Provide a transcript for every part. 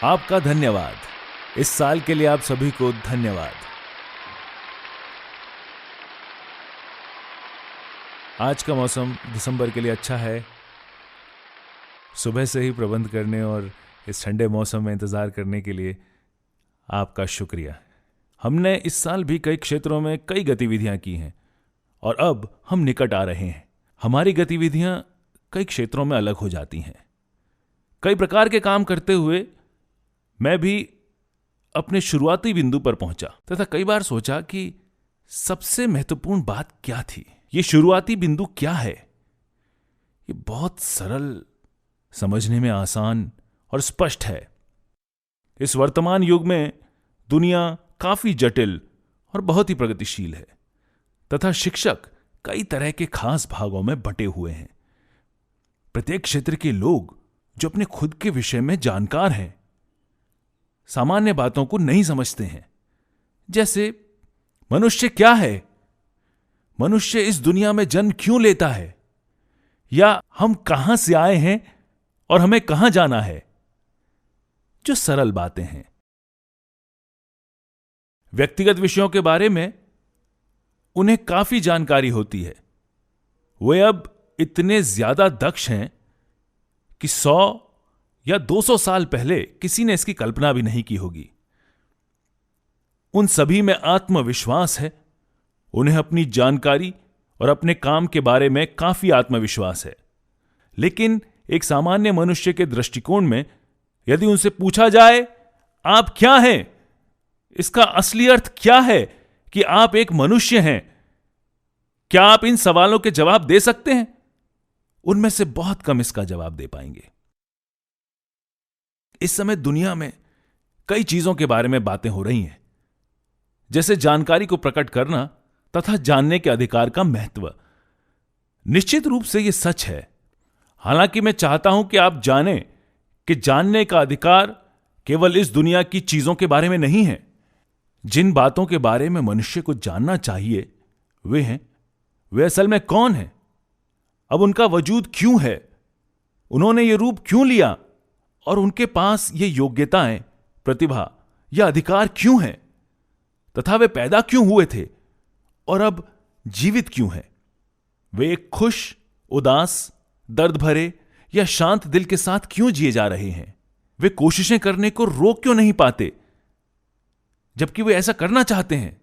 आपका धन्यवाद। इस साल के लिए आप सभी को धन्यवाद। आज का मौसम दिसंबर के लिए अच्छा है। सुबह से ही प्रबंध करने और इस ठंडे मौसम में इंतजार करने के लिए आपका शुक्रिया। हमने इस साल भी कई क्षेत्रों में कई गतिविधियां की हैं और अब हम निकट आ रहे हैं। हमारी गतिविधियां कई क्षेत्रों में अलग हो जाती हैं। कई प्रकार के काम करते हुए मैं भी अपने शुरुआती बिंदु पर पहुंचा तथा कई बार सोचा कि सबसे महत्वपूर्ण बात क्या थी। ये शुरुआती बिंदु क्या है? ये बहुत सरल, समझने में आसान और स्पष्ट है। इस वर्तमान युग में दुनिया काफी जटिल और बहुत ही प्रगतिशील है तथा शिक्षक कई तरह के खास भागों में बंटे हुए हैं। प्रत्येक क्षेत्र के लोग जो अपने खुद के विषय में जानकार हैं, सामान्य बातों को नहीं समझते हैं। जैसे मनुष्य क्या है, मनुष्य इस दुनिया में जन्म क्यों लेता है, या हम कहां से आए हैं और हमें कहां जाना है। जो सरल बातें हैं। व्यक्तिगत विषयों के बारे में उन्हें काफी जानकारी होती है। वे अब इतने ज्यादा दक्ष हैं कि 100 या 200 साल पहले किसी ने इसकी कल्पना भी नहीं की होगी। उन सभी में आत्मविश्वास है। उन्हें अपनी जानकारी और अपने काम के बारे में काफी आत्मविश्वास है। लेकिन एक सामान्य मनुष्य के दृष्टिकोण में यदि उनसे पूछा जाए आप क्या हैं, इसका असली अर्थ क्या है कि आप एक मनुष्य हैं, क्या आप इन सवालों के जवाब दे सकते हैं? उनमें से बहुत कम इसका जवाब दे पाएंगे। इस समय दुनिया में कई चीजों के बारे में बातें हो रही हैं, जैसे जानकारी को प्रकट करना तथा जानने के अधिकार का महत्व। निश्चित रूप से यह सच है। हालांकि मैं चाहता हूं कि आप जानें कि जानने का अधिकार केवल इस दुनिया की चीजों के बारे में नहीं है। जिन बातों के बारे में मनुष्य को जानना चाहिए वे असल में कौन है, अब उनका वजूद क्यों है, उन्होंने ये रूप क्यों लिया और उनके पास ये योग्यताएं, प्रतिभा या अधिकार क्यों हैं, तथा वे पैदा क्यों हुए थे और अब जीवित क्यों हैं। वे एक खुश, उदास, दर्द भरे या शांत दिल के साथ क्यों जिए जा रहे हैं। वे कोशिशें करने को रोक क्यों नहीं पाते जबकि वे ऐसा करना चाहते हैं।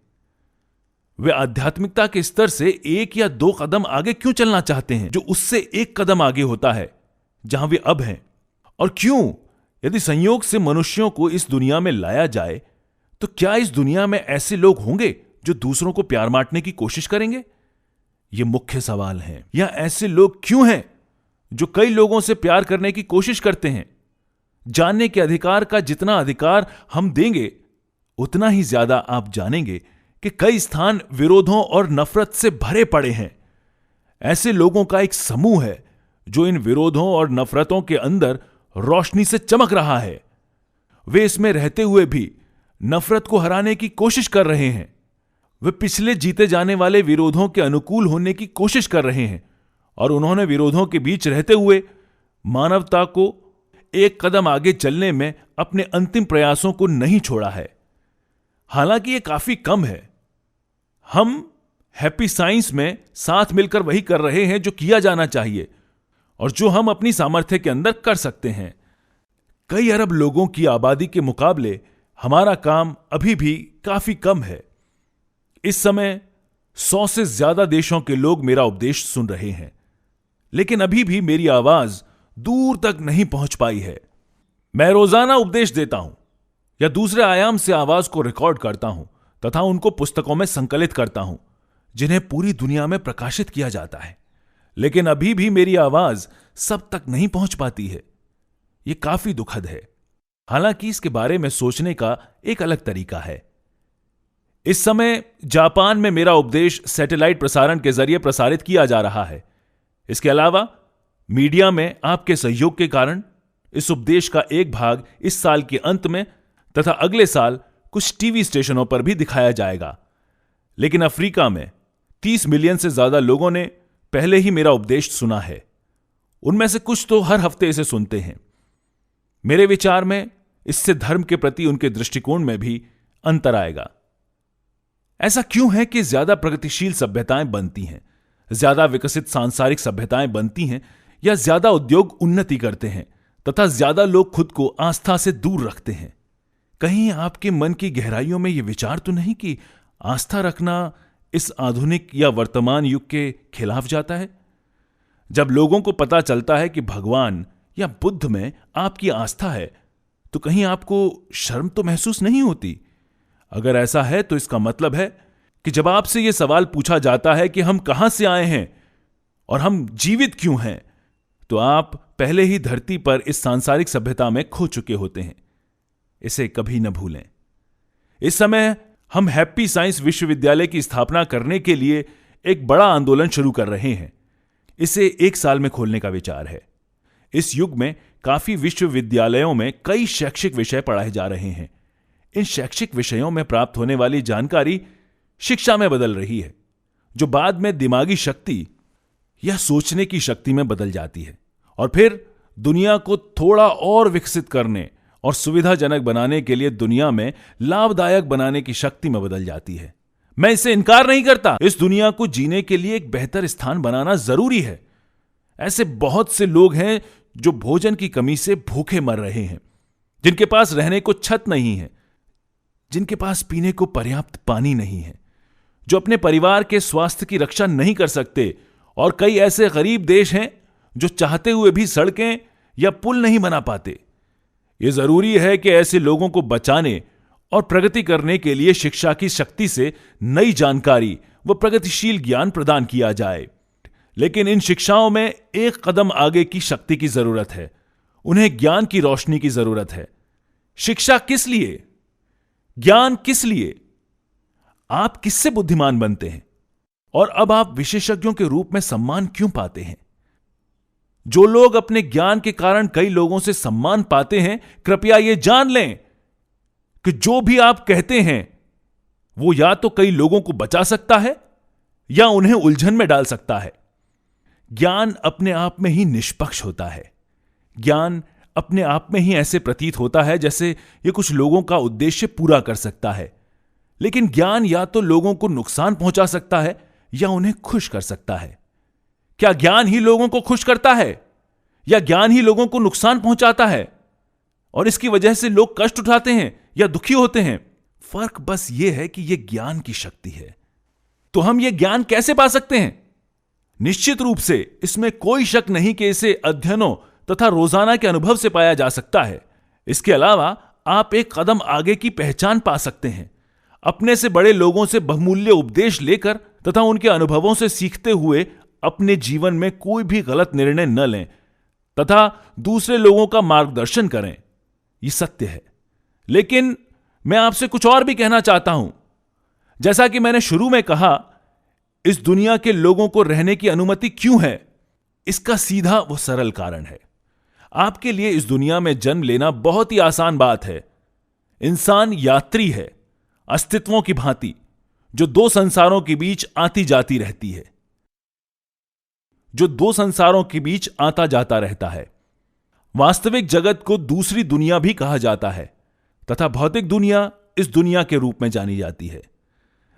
वे आध्यात्मिकता के स्तर से 1 या 2 कदम आगे क्यों चलना चाहते हैं जो उससे 1 कदम आगे होता है जहां वे अब हैं। और क्यों, यदि संयोग से मनुष्यों को इस दुनिया में लाया जाए तो क्या इस दुनिया में ऐसे लोग होंगे जो दूसरों को प्यार बांटने की कोशिश करेंगे? ये मुख्य सवाल हैं। या ऐसे लोग क्यों हैं जो कई लोगों से प्यार करने की कोशिश करते हैं? जानने के अधिकार का जितना अधिकार हम देंगे उतना ही ज्यादा आप जानेंगे कि कई स्थान विरोधों और नफरत से भरे पड़े हैं। ऐसे लोगों का एक समूह है जो इन विरोधों और नफरतों के अंदर रोशनी से चमक रहा है। वे इसमें रहते हुए भी नफरत को हराने की कोशिश कर रहे हैं। वे पिछले जीते जाने वाले विरोधों के अनुकूल होने की कोशिश कर रहे हैं और उन्होंने विरोधों के बीच रहते हुए मानवता को 1 कदम आगे चलने में अपने अंतिम प्रयासों को नहीं छोड़ा है। हालांकि यह काफी कम है। हम हैप्पी साइंस में साथ मिलकर वही कर रहे हैं जो किया जाना चाहिए और जो हम अपनी सामर्थ्य के अंदर कर सकते हैं। कई अरब लोगों की आबादी के मुकाबले हमारा काम अभी भी काफी कम है। इस समय 100 से ज्यादा देशों के लोग मेरा उपदेश सुन रहे हैं, लेकिन अभी भी मेरी आवाज दूर तक नहीं पहुंच पाई है। मैं रोजाना उपदेश देता हूं या दूसरे आयाम से आवाज को रिकॉर्ड करता हूं तथा उनको पुस्तकों में संकलित करता हूं जिन्हें पूरी दुनिया में प्रकाशित किया जाता है, लेकिन अभी भी मेरी आवाज सब तक नहीं पहुंच पाती है। यह काफी दुखद है। हालांकि इसके बारे में सोचने का एक अलग तरीका है। इस समय जापान में मेरा उपदेश सैटेलाइट प्रसारण के जरिए प्रसारित किया जा रहा है। इसके अलावा मीडिया में आपके सहयोग के कारण इस उपदेश का एक भाग इस साल के अंत में तथा अगले साल कुछ टीवी स्टेशनों पर भी दिखाया जाएगा। लेकिन अफ्रीका में 30 मिलियन से ज्यादा लोगों ने पहले ही मेरा उपदेश सुना है। उनमें से कुछ तो हर हफ्ते इसे सुनते हैं। मेरे विचार में इससे धर्म के प्रति उनके दृष्टिकोण में भी अंतर आएगा। ऐसा क्यों है कि ज्यादा प्रगतिशील सभ्यताएं बनती हैं, ज्यादा विकसित सांसारिक सभ्यताएं बनती हैं, या ज्यादा उद्योग उन्नति करते हैं तथा ज्यादा लोग खुद को आस्था से दूर रखते हैं? कहीं आपके मन की गहराइयों में यह विचार तो नहीं कि आस्था रखना इस आधुनिक या वर्तमान युग के खिलाफ जाता है? जब लोगों को पता चलता है कि भगवान या बुद्ध में आपकी आस्था है, तो कहीं आपको शर्म तो महसूस नहीं होती? अगर ऐसा है तो इसका मतलब है कि जब आपसे यह सवाल पूछा जाता है कि हम कहां से आए हैं और हम जीवित क्यों हैं, तो आप पहले ही धरती पर इस सांसारिक सभ्यता में खो चुके होते हैं। इसे कभी न भूलें। इस समय हम हैप्पी साइंस विश्वविद्यालय की स्थापना करने के लिए एक बड़ा आंदोलन शुरू कर रहे हैं। इसे 1 साल में खोलने का विचार है। इस युग में काफी विश्वविद्यालयों में कई शैक्षिक विषय पढ़ाए जा रहे हैं। इन शैक्षिक विषयों में प्राप्त होने वाली जानकारी शिक्षा में बदल रही है, जो बाद में दिमागी शक्ति या सोचने की शक्ति में बदल जाती है और फिर दुनिया को थोड़ा और विकसित करने और सुविधाजनक बनाने के लिए दुनिया में लाभदायक बनाने की शक्ति में बदल जाती है। मैं इससे इनकार नहीं करता। इस दुनिया को जीने के लिए एक बेहतर स्थान बनाना जरूरी है। ऐसे बहुत से लोग हैं जो भोजन की कमी से भूखे मर रहे हैं, जिनके पास रहने को छत नहीं है, जिनके पास पीने को पर्याप्त पानी नहीं है, जो अपने परिवार के स्वास्थ्य की रक्षा नहीं कर सकते, और कई ऐसे गरीब देश हैं जो चाहते हुए भी सड़कें या पुल नहीं बना पाते। यह जरूरी है कि ऐसे लोगों को बचाने और प्रगति करने के लिए शिक्षा की शक्ति से नई जानकारी व प्रगतिशील ज्ञान प्रदान किया जाए। लेकिन इन शिक्षाओं में एक कदम आगे की शक्ति की जरूरत है। उन्हें ज्ञान की रोशनी की जरूरत है। शिक्षा किस लिए? ज्ञान किस लिए? आप किससे बुद्धिमान बनते हैं? और अब आप विशेषज्ञों के रूप में सम्मान क्यों पाते हैं? जो लोग अपने ज्ञान के कारण कई लोगों से सम्मान पाते हैं, कृपया यह जान लें कि जो भी आप कहते हैं वो या तो कई लोगों को बचा सकता है या उन्हें उलझन में डाल सकता है। ज्ञान अपने आप में ही निष्पक्ष होता है। ज्ञान अपने आप में ही ऐसे प्रतीत होता है जैसे यह कुछ लोगों का उद्देश्य पूरा कर सकता है। लेकिन ज्ञान या तो लोगों को नुकसान पहुंचा सकता है या उन्हें खुश कर सकता है। क्या ज्ञान ही लोगों को खुश करता है या ज्ञान ही लोगों को नुकसान पहुंचाता है और इसकी वजह से लोग कष्ट उठाते हैं या दुखी होते हैं? फर्क बस यह है कि यह ज्ञान की शक्ति है। तो हम यह ज्ञान कैसे पा सकते हैं? निश्चित रूप से इसमें कोई शक नहीं कि इसे अध्ययनों तथा रोजाना के अनुभव से पाया जा सकता है। इसके अलावा आप एक कदम आगे की पहचान पा सकते हैं। अपने से बड़े लोगों से बहुमूल्य उपदेश लेकर तथा उनके अनुभवों से सीखते हुए अपने जीवन में कोई भी गलत निर्णय न लें तथा दूसरे लोगों का मार्गदर्शन करें। यह सत्य है। लेकिन मैं आपसे कुछ और भी कहना चाहता हूं। जैसा कि मैंने शुरू में कहा, इस दुनिया के लोगों को रहने की अनुमति क्यों है? इसका सीधा व सरल कारण है। आपके लिए इस दुनिया में जन्म लेना बहुत ही आसान बात है। इंसान यात्री है, अस्तित्वों की भांति, जो 2 संसारों के बीच आती जाती रहती है, जो 2 संसारों के बीच आता जाता रहता है। वास्तविक जगत को दूसरी दुनिया भी कहा जाता है तथा भौतिक दुनिया इस दुनिया के रूप में जानी जाती है।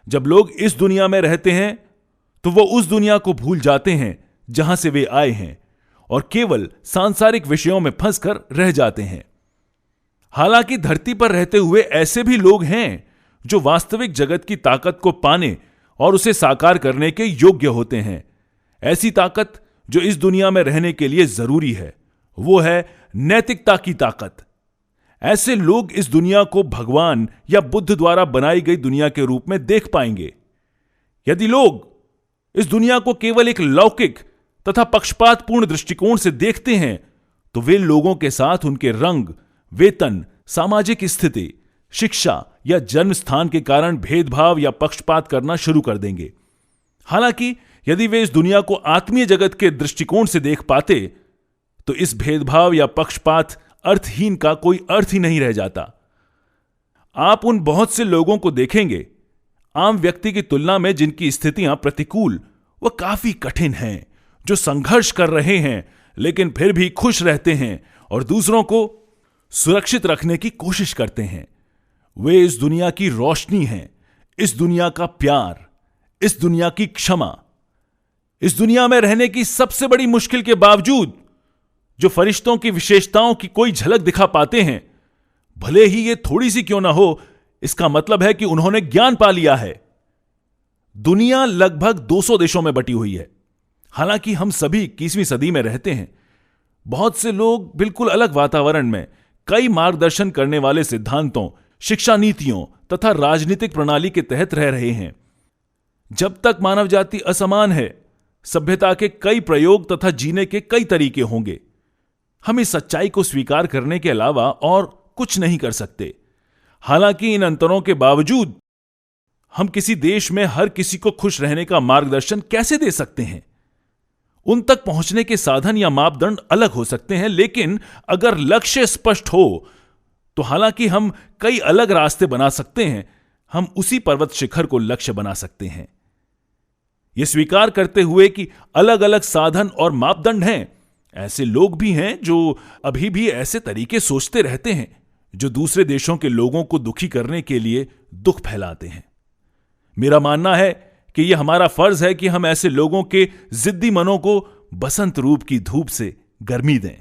जब लोग इस दुनिया में रहते हैं तो वो उस दुनिया को भूल जाते हैं जहां से वे आए हैं और केवल सांसारिक विषयों में फंसकर रह जाते हैं। हालांकि धरती पर रहते हुए ऐसे भी लोग हैं जो वास्तविक जगत की ताकत को पाने और उसे साकार करने के योग्य होते हैं। ऐसी ताकत जो इस दुनिया में रहने के लिए जरूरी है, वो है नैतिकता की ताकत। ऐसे लोग इस दुनिया को भगवान या बुद्ध द्वारा बनाई गई दुनिया के रूप में देख पाएंगे। यदि लोग इस दुनिया को केवल एक लौकिक तथा पक्षपातपूर्ण दृष्टिकोण से देखते हैं तो वे लोगों के साथ उनके रंग, वेतन, सामाजिक स्थिति, शिक्षा या जन्म स्थान के कारण भेदभाव या पक्षपात करना शुरू कर देंगे। हालांकि यदि वे इस दुनिया को आत्मीय जगत के दृष्टिकोण से देख पाते तो इस भेदभाव या पक्षपात अर्थहीन का कोई अर्थ ही नहीं रह जाता। आप उन बहुत से लोगों को देखेंगे आम व्यक्ति की तुलना में जिनकी स्थितियां प्रतिकूल व काफी कठिन हैं, जो संघर्ष कर रहे हैं लेकिन फिर भी खुश रहते हैं और दूसरों को सुरक्षित रखने की कोशिश करते हैं। वे इस दुनिया की रोशनी हैं, इस दुनिया का प्यार, इस दुनिया की क्षमा। इस दुनिया में रहने की सबसे बड़ी मुश्किल के बावजूद जो फरिश्तों की विशेषताओं की कोई झलक दिखा पाते हैं, भले ही ये थोड़ी सी क्यों ना हो, इसका मतलब है कि उन्होंने ज्ञान पा लिया है। दुनिया लगभग 200 देशों में बटी हुई है। हालांकि हम सभी 21वीं सदी में रहते हैं। बहुत से लोग बिल्कुल अलग वातावरण में कई मार्गदर्शन करने वाले सिद्धांतों, शिक्षा नीतियों तथा राजनीतिक प्रणाली के तहत रह रहे हैं। जब तक मानव जाति असमान है, सभ्यता के कई प्रयोग तथा जीने के कई तरीके होंगे। हम इस सच्चाई को स्वीकार करने के अलावा और कुछ नहीं कर सकते। हालांकि इन अंतरों के बावजूद हम किसी देश में हर किसी को खुश रहने का मार्गदर्शन कैसे दे सकते हैं? उन तक पहुंचने के साधन या मापदंड अलग हो सकते हैं, लेकिन अगर लक्ष्य स्पष्ट हो तो हालांकि हम कई अलग रास्ते बना सकते हैं, हम उसी पर्वत शिखर को लक्ष्य बना सकते हैं। यह स्वीकार करते हुए कि अलग अलग साधन और मापदंड हैं, ऐसे लोग भी हैं जो अभी भी ऐसे तरीके सोचते रहते हैं जो दूसरे देशों के लोगों को दुखी करने के लिए दुख फैलाते हैं। मेरा मानना है कि यह हमारा फर्ज है कि हम ऐसे लोगों के जिद्दी मनों को बसंत रूप की धूप से गर्मी दें।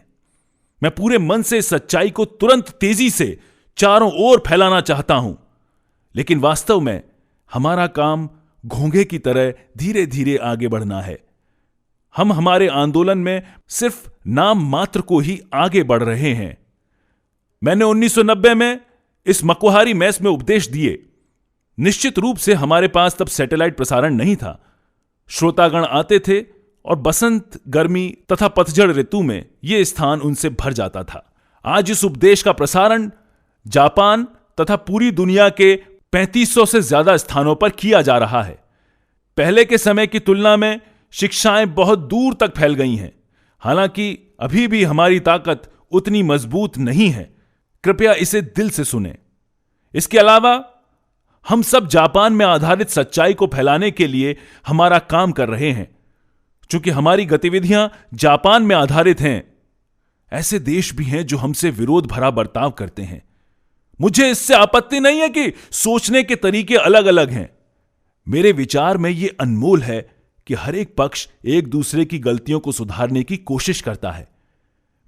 मैं पूरे मन से सच्चाई को तुरंत तेजी से चारों ओर फैलाना चाहता हूं, लेकिन वास्तव में हमारा काम घोंघे की तरह धीरे धीरे आगे बढ़ना है। हम हमारे आंदोलन में सिर्फ नाम मात्र को ही आगे बढ़ रहे हैं। मैंने 1990 में इस मकुहारी मैस में उपदेश दिए। निश्चित रूप से हमारे पास तब सैटेलाइट प्रसारण नहीं था। श्रोतागण आते थे और बसंत, गर्मी तथा पतझड़ ऋतु में यह स्थान उनसे भर जाता था। आज इस उपदेश का प्रसारण जापान तथा पूरी दुनिया के 3500 से ज्यादा स्थानों पर किया जा रहा है। पहले के समय की तुलना में शिक्षाएं बहुत दूर तक फैल गई हैं। हालांकि अभी भी हमारी ताकत उतनी मजबूत नहीं है। कृपया इसे दिल से सुने। इसके अलावा हम सब जापान में आधारित सच्चाई को फैलाने के लिए हमारा काम कर रहे हैं। चूंकि हमारी गतिविधियां जापान में आधारित हैं, ऐसे देश भी हैं जो हमसे विरोध भरा बर्ताव करते हैं। मुझे इससे आपत्ति नहीं है कि सोचने के तरीके अलग अलग हैं। मेरे विचार में यह अनमोल है कि हर एक पक्ष एक दूसरे की गलतियों को सुधारने की कोशिश करता है।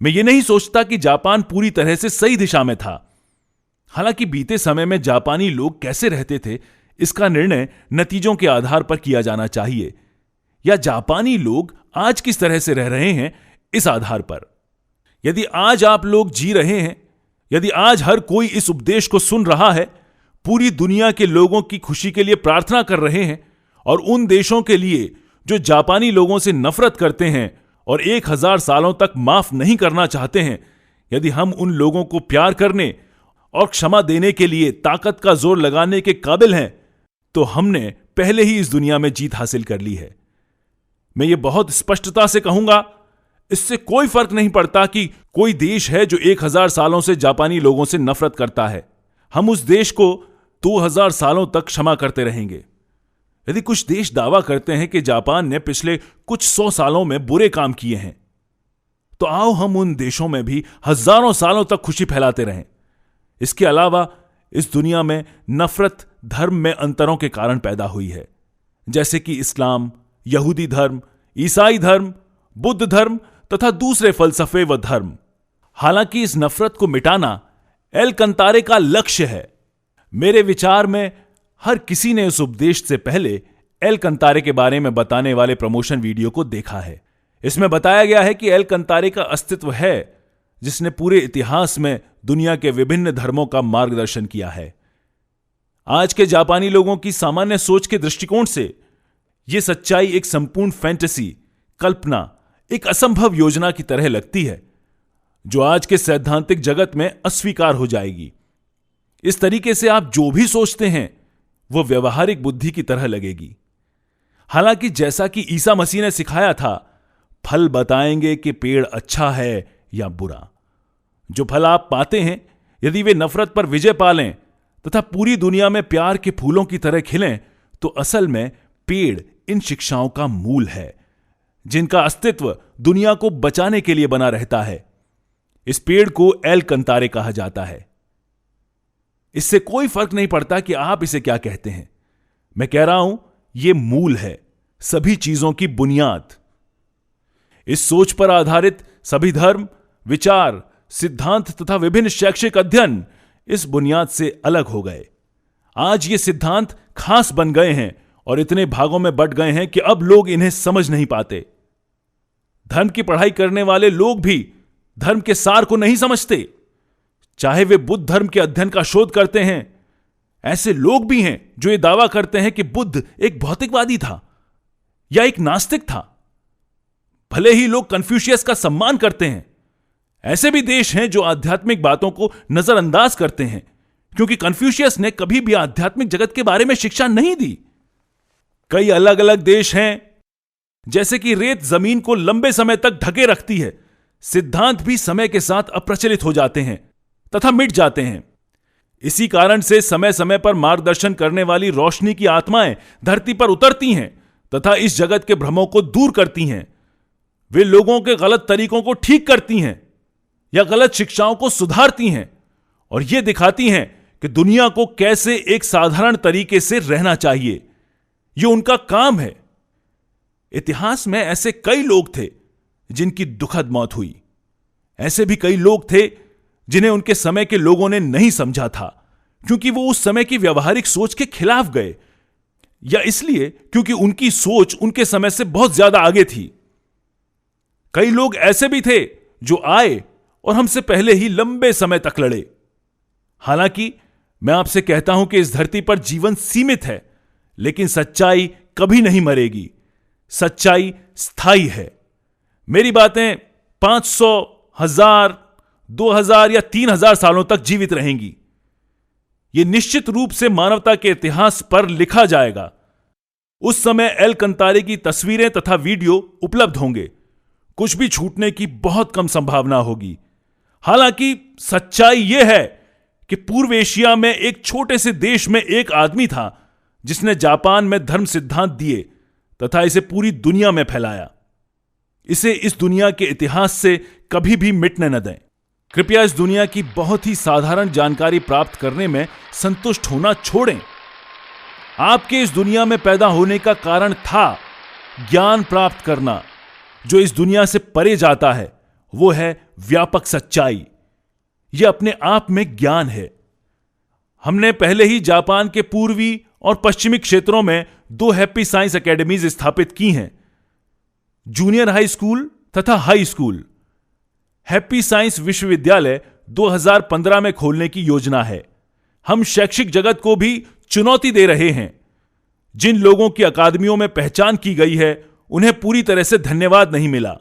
मैं ये नहीं सोचता कि जापान पूरी तरह से सही दिशा में था। हालांकि बीते समय में जापानी लोग कैसे रहते थे, इसका निर्णय नतीजों के आधार पर किया जाना चाहिए, या जापानी लोग आज किस तरह से रह रहे हैं इस आधार पर। यदि आज आप लोग जी रहे हैं, यदि आज हर कोई इस उपदेश को सुन रहा है, पूरी दुनिया के लोगों की खुशी के लिए प्रार्थना कर रहे हैं, और उन देशों के लिए जो जापानी लोगों से नफरत करते हैं और 1000 सालों तक माफ नहीं करना चाहते हैं, यदि हम उन लोगों को प्यार करने और क्षमा देने के लिए ताकत का जोर लगाने के काबिल हैं, तो हमने पहले ही इस दुनिया में जीत हासिल कर ली है। मैं ये बहुत स्पष्टता से कहूंगा, इससे कोई फर्क नहीं पड़ता कि कोई देश है जो 1000 सालों से जापानी लोगों से नफरत करता है। हम उस देश को 2000 सालों तक क्षमा करते रहेंगे। यदि कुछ देश दावा करते हैं कि जापान ने पिछले कुछ 100 सालों में बुरे काम किए हैं, तो आओ हम उन देशों में भी हजारों सालों तक खुशी फैलाते रहें। इसके अलावा इस दुनिया में नफरत धर्म में अंतरों के कारण पैदा हुई है, जैसे कि इस्लाम, यहूदी धर्म, ईसाई धर्म, बुद्ध धर्म तथा दूसरे फलसफे व धर्म। हालांकि इस नफरत को मिटाना एलकंतारे का लक्ष्य है। मेरे विचार में हर किसी ने इस उपदेश से पहले एलकंतारे के बारे में बताने वाले प्रमोशन वीडियो को देखा है। इसमें बताया गया है कि एलकंतारे का अस्तित्व है, जिसने पूरे इतिहास में दुनिया के विभिन्न धर्मों का मार्गदर्शन किया है। आज के जापानी लोगों की सामान्य सोच के दृष्टिकोण से यह सच्चाई एक संपूर्ण फैंटेसी, कल्पना, एक असंभव योजना की तरह लगती है, जो आज के सैद्धांतिक जगत में अस्वीकार हो जाएगी। इस तरीके से आप जो भी सोचते हैं वो व्यवहारिक बुद्धि की तरह लगेगी। हालांकि जैसा कि ईसा मसीह ने सिखाया था, फल बताएंगे कि पेड़ अच्छा है या बुरा। जो फल आप पाते हैं, यदि वे नफरत पर विजय पा लें तथा पूरी दुनिया में प्यार के फूलों की तरह खिलें, तो असल में पेड़ इन शिक्षाओं का मूल है, जिनका अस्तित्व दुनिया को बचाने के लिए बना रहता है। इस पेड़ को एलकंतारे कहा जाता है। इससे कोई फर्क नहीं पड़ता कि आप इसे क्या कहते हैं। मैं कह रहा हूं, यह मूल है, सभी चीजों की बुनियाद। इस सोच पर आधारित सभी धर्म, विचार, सिद्धांत तथा विभिन्न शैक्षिक अध्ययन इस बुनियाद से अलग हो गए। आज ये सिद्धांत खास बन गए हैं और इतने भागों में बंट गए हैं कि अब लोग इन्हें समझ नहीं पाते। धर्म की पढ़ाई करने वाले लोग भी धर्म के सार को नहीं समझते, चाहे वे बुद्ध धर्म के अध्ययन का शोध करते हैं। ऐसे लोग भी हैं जो ये दावा करते हैं कि बुद्ध एक भौतिकवादी था या एक नास्तिक था। भले ही लोग कन्फ्यूशियस का सम्मान करते हैं, ऐसे भी देश हैं जो आध्यात्मिक बातों को नजरअंदाज करते हैं, क्योंकि कन्फ्यूशियस ने कभी भी आध्यात्मिक जगत के बारे में शिक्षा नहीं दी। कई अलग अलग देश हैं, जैसे कि रेत जमीन को लंबे समय तक ढके रखती है, सिद्धांत भी समय के साथ अप्रचलित हो जाते हैं तथा मिट जाते हैं। इसी कारण से समय समय पर मार्गदर्शन करने वाली रोशनी की आत्माएं धरती पर उतरती हैं तथा इस जगत के भ्रमों को दूर करती हैं। वे लोगों के गलत तरीकों को ठीक करती हैं या गलत शिक्षाओं को सुधारती हैं और यह दिखाती हैं कि दुनिया को कैसे एक साधारण तरीके से रहना चाहिए। यह उनका काम है। इतिहास में ऐसे कई लोग थे जिनकी दुखद मौत हुई। ऐसे भी कई लोग थे जिन्हें उनके समय के लोगों ने नहीं समझा था, क्योंकि वो उस समय की व्यवहारिक सोच के खिलाफ गए, या इसलिए क्योंकि उनकी सोच उनके समय से बहुत ज्यादा आगे थी। कई लोग ऐसे भी थे जो आए और हमसे पहले ही लंबे समय तक लड़े। हालांकि मैं आपसे कहता हूं कि इस धरती पर जीवन सीमित है, लेकिन सच्चाई कभी नहीं मरेगी। सच्चाई स्थायी है। मेरी बातें 500, 1000, 2000 या 3000 सालों तक जीवित रहेंगी। यह निश्चित रूप से मानवता के इतिहास पर लिखा जाएगा। उस समय एलकंतारे की तस्वीरें तथा वीडियो उपलब्ध होंगे। कुछ भी छूटने की बहुत कम संभावना होगी। हालांकि सच्चाई यह है कि पूर्व एशिया में एक छोटे से देश में एक आदमी था जिसने जापान में धर्म सिद्धांत दिए तथा इसे पूरी दुनिया में फैलाया। इसे इस दुनिया के इतिहास से कभी भी मिटने न दें। कृपया इस दुनिया की बहुत ही साधारण जानकारी प्राप्त करने में संतुष्ट होना छोड़ें। आपके इस दुनिया में पैदा होने का कारण था ज्ञान प्राप्त करना। जो इस दुनिया से परे जाता है वो है व्यापक सच्चाई। यह अपने आप में ज्ञान है। हमने पहले ही जापान के पूर्वी और पश्चिमी क्षेत्रों में 2 हैप्पी साइंस एकेडमीज स्थापित की हैं, जूनियर हाई स्कूल तथा हाई स्कूल। हैप्पी साइंस विश्वविद्यालय 2015 में खोलने की योजना है। हम शैक्षिक जगत को भी चुनौती दे रहे हैं। जिन लोगों की अकादमियों में पहचान की गई है उन्हें पूरी तरह से धन्यवाद नहीं मिला।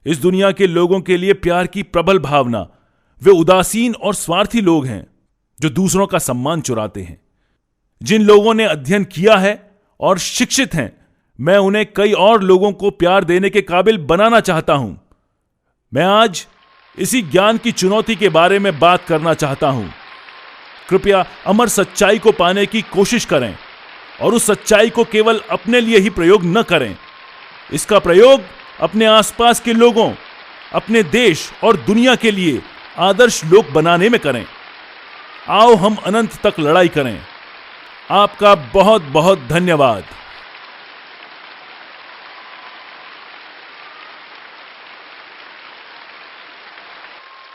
इस दुनिया के लोगों के लिए प्यार की प्रबल भावना। वे उदासीन और स्वार्थी लोग हैं जो दूसरों का सम्मान चुराते हैं। जिन लोगों ने अध्ययन किया है और शिक्षित हैं, मैं उन्हें कई और लोगों को प्यार देने के काबिल बनाना चाहता हूं। मैं आज इसी ज्ञान की चुनौती के बारे में बात करना चाहता हूं। कृपया अमर सच्चाई को पाने की कोशिश करें और उस सच्चाई को केवल अपने लिए ही प्रयोग न करें। इसका प्रयोग अपने आसपास के लोगों, अपने देश और दुनिया के लिए आदर्श लोग बनाने में करें। आओ हम अनंत तक लड़ाई करें। आपका बहुत बहुत धन्यवाद।